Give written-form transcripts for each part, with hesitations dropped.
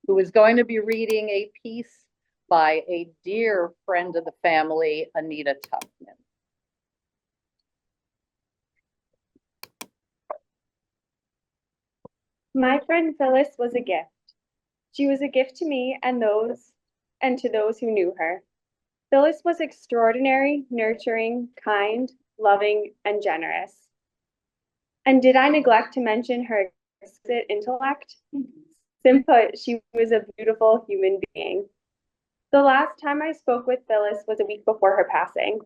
who is going to be reading a piece by a dear friend of the family, Anita Tuckman. My friend Phyllis was a gift. She was a gift to me and to those who knew her. Phyllis was extraordinary, nurturing, kind, loving, and generous. And did I neglect to mention her exquisite intellect? Simply put, she was a beautiful human being. The last time I spoke with Phyllis was a week before her passing.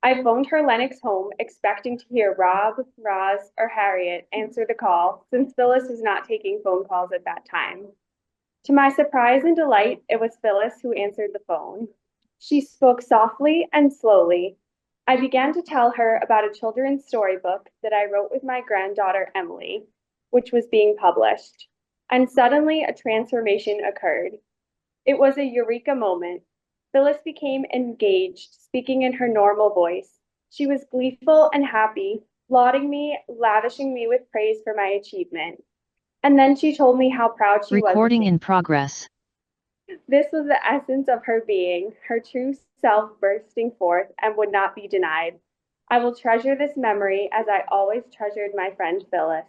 I phoned her Lennox home expecting to hear Rob, Roz, or Harriet answer the call since Phyllis was not taking phone calls at that time. To my surprise and delight, it was Phyllis who answered the phone. She spoke softly and slowly. I began to tell her about a children's storybook that I wrote with my granddaughter Emily, which was being published. And suddenly a transformation occurred. It was a eureka moment. Phyllis became engaged, speaking in her normal voice. She was gleeful and happy, lauding me, lavishing me with praise for my achievement. And then she told me how proud she was. Recording in progress. This was the essence of her being, her true self bursting forth and would not be denied. I will treasure this memory as I always treasured my friend Phyllis.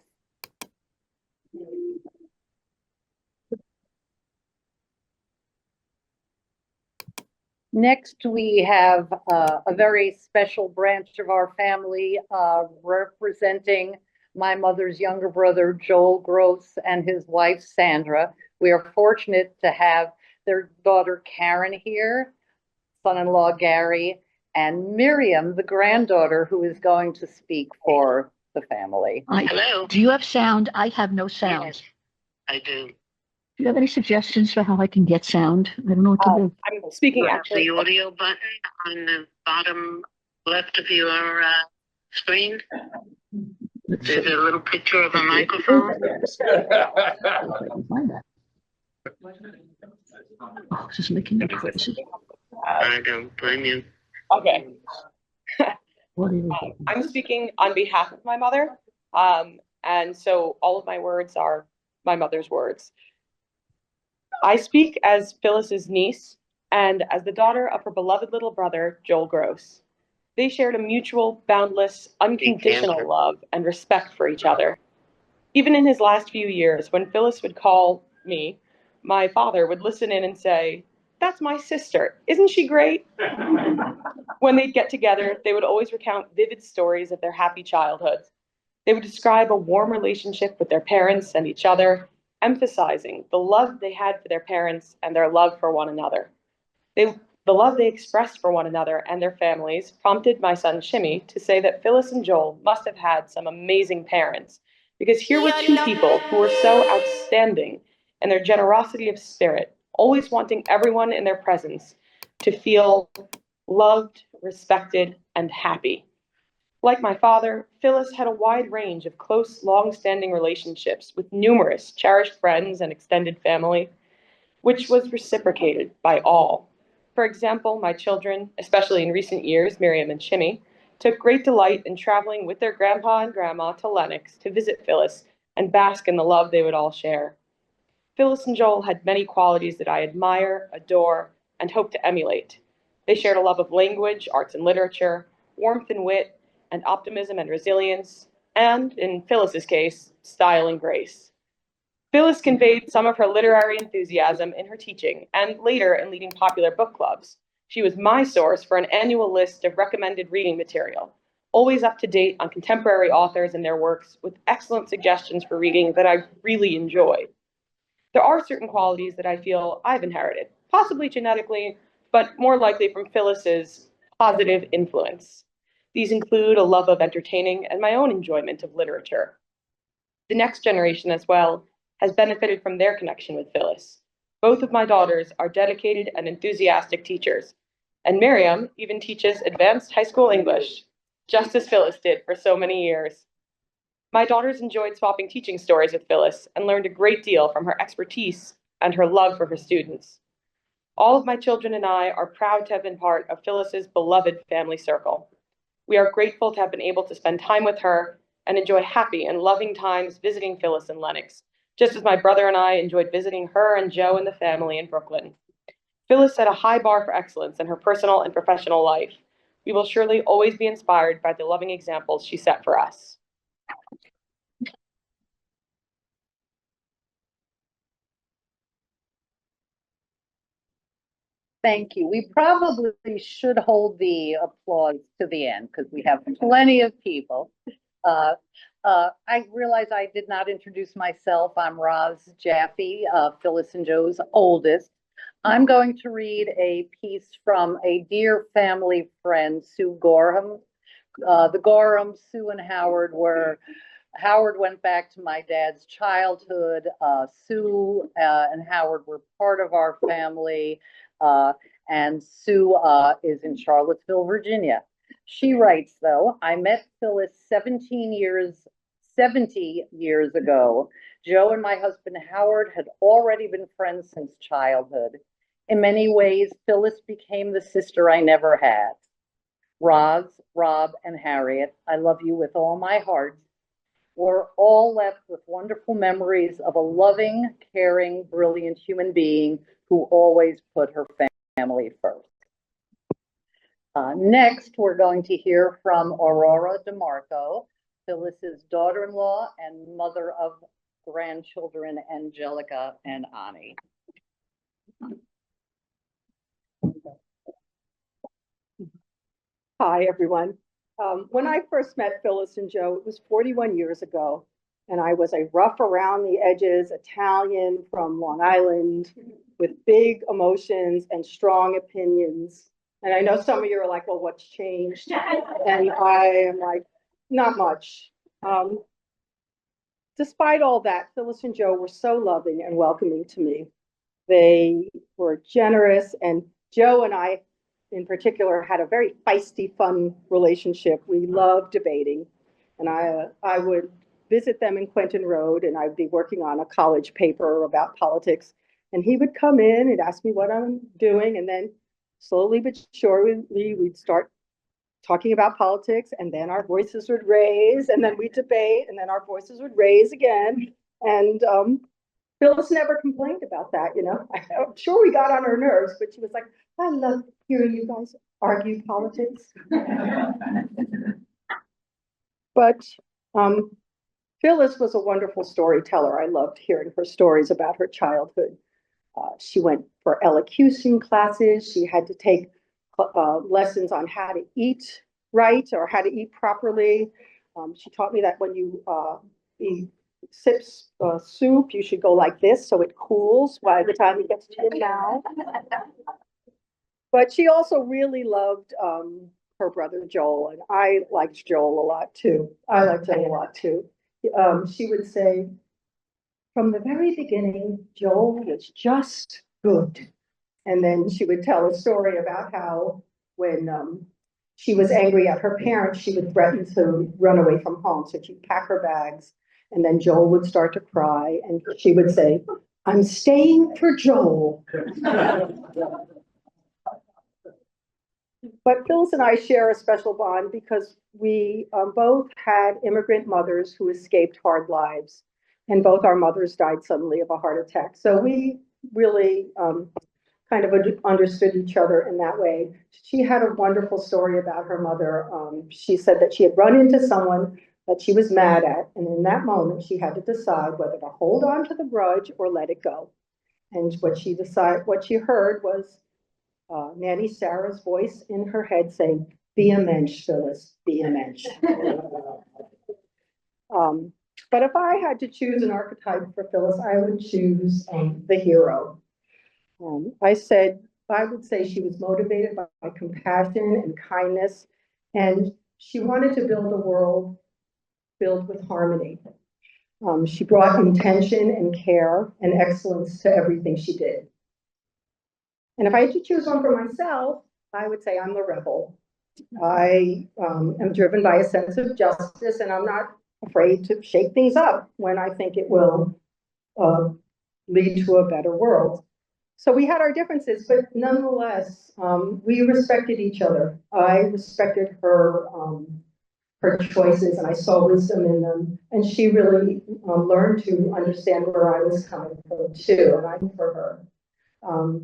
Next, we have a very special branch of our family representing my mother's younger brother, Joel Gross, and his wife, Sandra. We are fortunate to have their daughter, Karen, here, son-in-law, Gary, and Miriam, the granddaughter, who is going to speak for the family. Hello. Do you have sound? I have no sound. Yes, I do. Do you have any suggestions for how I can get sound? I don't know what to do. I'm speaking actually. The audio button on the bottom left of your screen. There's a little picture of a microphone. If I can find that. Oh, this is making me crazy. I don't blame you. Okay. What do you? I'm speaking on behalf of my mother. And so all of my words are my mother's words. I speak as Phyllis's niece and as the daughter of her beloved little brother, Joel Gross. They shared a mutual, boundless, unconditional love and respect for each other. Even in his last few years, when Phyllis would call me, my father would listen in and say, "That's my sister. Isn't she great?" When they'd get together, they would always recount vivid stories of their happy childhoods. They would describe a warm relationship with their parents and each other, emphasizing the love they had for their parents and their love for one another. The love they expressed for one another and their families prompted my son Shimmy to say that Phyllis and Joel must have had some amazing parents, because here were two people who were so outstanding in their generosity of spirit, always wanting everyone in their presence to feel loved, respected, and happy. Like my father, Phyllis had a wide range of close, long-standing relationships with numerous cherished friends and extended family, which was reciprocated by all. For example, my children, especially in recent years, Miriam and Shimmy, took great delight in traveling with their grandpa and grandma to Lennox to visit Phyllis and bask in the love they would all share. Phyllis and Joel had many qualities that I admire, adore, and hope to emulate. They shared a love of language, arts and literature, warmth and wit, and optimism and resilience, and, in Phyllis's case, style and grace. Phyllis conveyed some of her literary enthusiasm in her teaching and later in leading popular book clubs. She was my source for an annual list of recommended reading material, always up to date on contemporary authors and their works, with excellent suggestions for reading that I really enjoy. There are certain qualities that I feel I've inherited, possibly genetically, but more likely from Phyllis's positive influence. These include a love of entertaining and my own enjoyment of literature. The next generation as well has benefited from their connection with Phyllis. Both of my daughters are dedicated and enthusiastic teachers, and Miriam even teaches advanced high school English, just as Phyllis did for so many years. My daughters enjoyed swapping teaching stories with Phyllis and learned a great deal from her expertise and her love for her students. All of my children and I are proud to have been part of Phyllis's beloved family circle. We are grateful to have been able to spend time with her and enjoy happy and loving times visiting Phyllis and Lennox, just as my brother and I enjoyed visiting her and Joe and the family in Brooklyn. Phyllis set a high bar for excellence in her personal and professional life. We will surely always be inspired by the loving examples she set for us. Thank you. We probably should hold the applause to the end because we have plenty of people. I realize I did not introduce myself. I'm Roz Jaffe, Phyllis and Joe's oldest. I'm going to read a piece from a dear family friend, Sue Gorham. The Gorhams, Sue and Howard went back to my dad's childhood. Sue and Howard were part of our family. And Sue is in Charlottesville, Virginia. She writes, though, I met Phyllis 70 years ago. Joe and my husband Howard had already been friends since childhood. In many ways, Phyllis became the sister I never had. Roz, Rob, and Harriet, I love you with all my heart. We're all left with wonderful memories of a loving, caring, brilliant human being who always put her family first. Next, we're going to hear from Aurora DeMarco, Phyllis's daughter-in-law and mother of grandchildren, Angelica and Ani. Hi, everyone. When I first met Phyllis and Joe, it was 41 years ago, and I was a rough around the edges Italian from Long Island with big emotions and strong opinions. And I know some of you are like, well, what's changed? And I am like, not much. Despite all that, Phyllis and Joe were so loving and welcoming to me. They were generous, and Joe and I in particular had a very feisty, fun relationship. We loved debating, and I would visit them in Quentin Road, and I'd be working on a college paper about politics, and he would come in and ask me what I'm doing, and then slowly but surely we'd start talking about politics, and then our voices would raise, and then we'd debate, and then our voices would raise again, and Phyllis never complained about that, you know. I'm sure we got on her nerves, but she was like, I love hearing you guys argue politics. But Phyllis was a wonderful storyteller. I loved hearing her stories about her childhood. She went for elocution classes. She had to take lessons on how to eat right or how to eat properly. She taught me that when you eat sips soup, you should go like this so it cools by the time it gets to your mouth. But she also really loved her brother Joel, and I liked Joel a lot too. She would say, from the very beginning, Joel was just good. And then she would tell a story about how when she was angry at her parents, she would threaten to run away from home. So she'd pack her bags, and then Joel would start to cry, and she would say, I'm staying for Joel. But Phyllis and I share a special bond because we both had immigrant mothers who escaped hard lives, and both our mothers died suddenly of a heart attack. So we really kind of understood each other in that way. She had a wonderful story about her mother. She said that she had run into someone that she was mad at, and in that moment she had to decide whether to hold on to the grudge or let it go. And what she heard was Nanny Sarah's voice in her head saying, be a mensch, Phyllis, be a mensch. But if I had to choose an archetype for Phyllis, I would choose the hero. I would say she was motivated by compassion and kindness, and she wanted to build a world filled with harmony. She brought intention and care and excellence to everything she did. And if I had to choose one for myself, I would say I'm the rebel. I am driven by a sense of justice, and I'm not afraid to shake things up when I think it will lead to a better world. So we had our differences, but nonetheless, we respected each other. I respected her her choices, and I saw wisdom in them. And she really learned to understand where I was coming from too, and I'm for her. A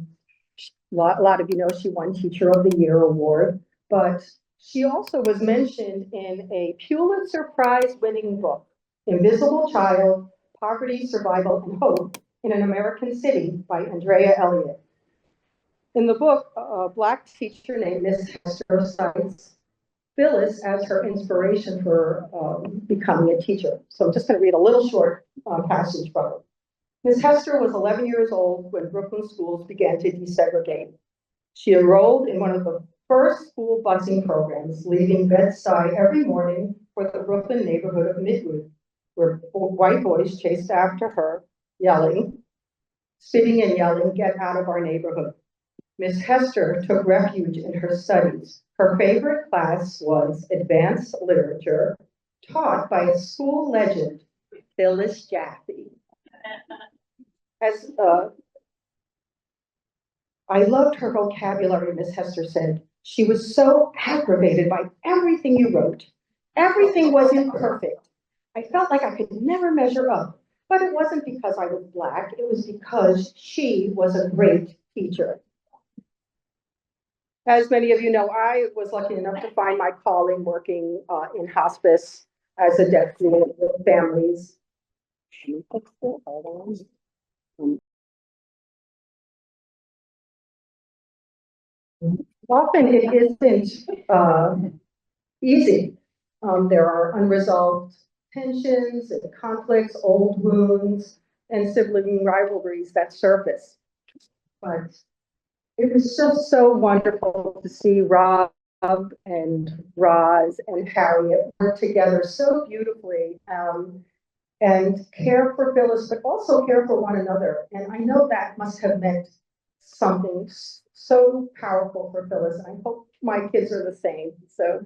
lot of you know she won Teacher of the Year award, but she also was mentioned in a Pulitzer Prize winning book, Invisible Child, Poverty, Survival, and Hope in an American City by Andrea Elliott. In the book, a Black teacher named Miss Hester cites Phyllis as her inspiration for becoming a teacher. So I'm just going to read a little short passage from it. Miss Hester was 11 years old when Brooklyn schools began to desegregate. She enrolled in one of the first school busing programs, leaving Bed-Stuy every morning for the Brooklyn neighborhood of Midwood, where white boys chased after her, spitting and yelling, "Get out of our neighborhood." Miss Hester took refuge in her studies. Her favorite class was advanced literature, taught by a school legend, Phyllis Jaffe. As I loved her vocabulary, Miss Hester said. She was so aggravated by everything you wrote. Everything was imperfect. I felt like I could never measure up, but it wasn't because I was Black. It was because she was a great teacher. As many of you know, I was lucky enough to find my calling working in hospice as a deaf with families. Often it isn't easy. There are unresolved tensions and conflicts, old wounds, and sibling rivalries that surface. But it was just so wonderful to see Rob and Roz and Harriet work together so beautifully and care for Phyllis, but also care for one another. And I know that must have meant something so powerful for Phyllis. And I hope my kids are the same. So,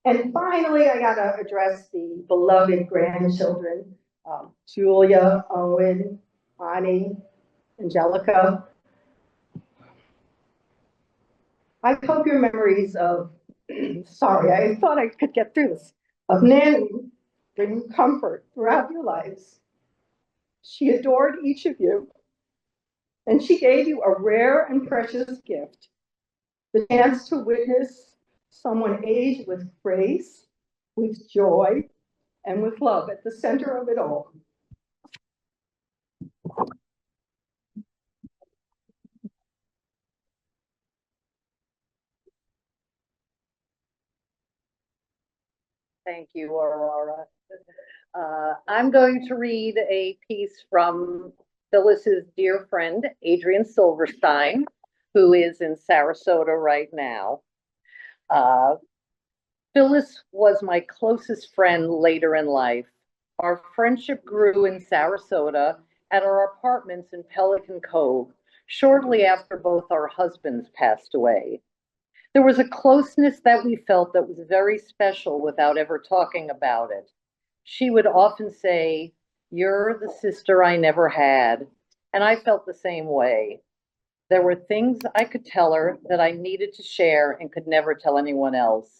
and finally, I got to address the beloved grandchildren, Julia, Owen, Bonnie, Angelica. I hope your memories of, sorry, I thought I could get through this, of Nanny bring you comfort throughout your lives. She adored each of you, and she gave you a rare and precious gift, the chance to witness someone age with grace, with joy, and with love at the center of it all. Thank you, Aurora. I'm going to read a piece from Phyllis's dear friend, Adrian Silverstein, who is in Sarasota right now. Phyllis was my closest friend later in life. Our friendship grew in Sarasota at our apartments in Pelican Cove, shortly after both our husbands passed away. There was a closeness that we felt that was very special without ever talking about it. She would often say, "You're the sister I never had." And I felt the same way. There were things I could tell her that I needed to share and could never tell anyone else.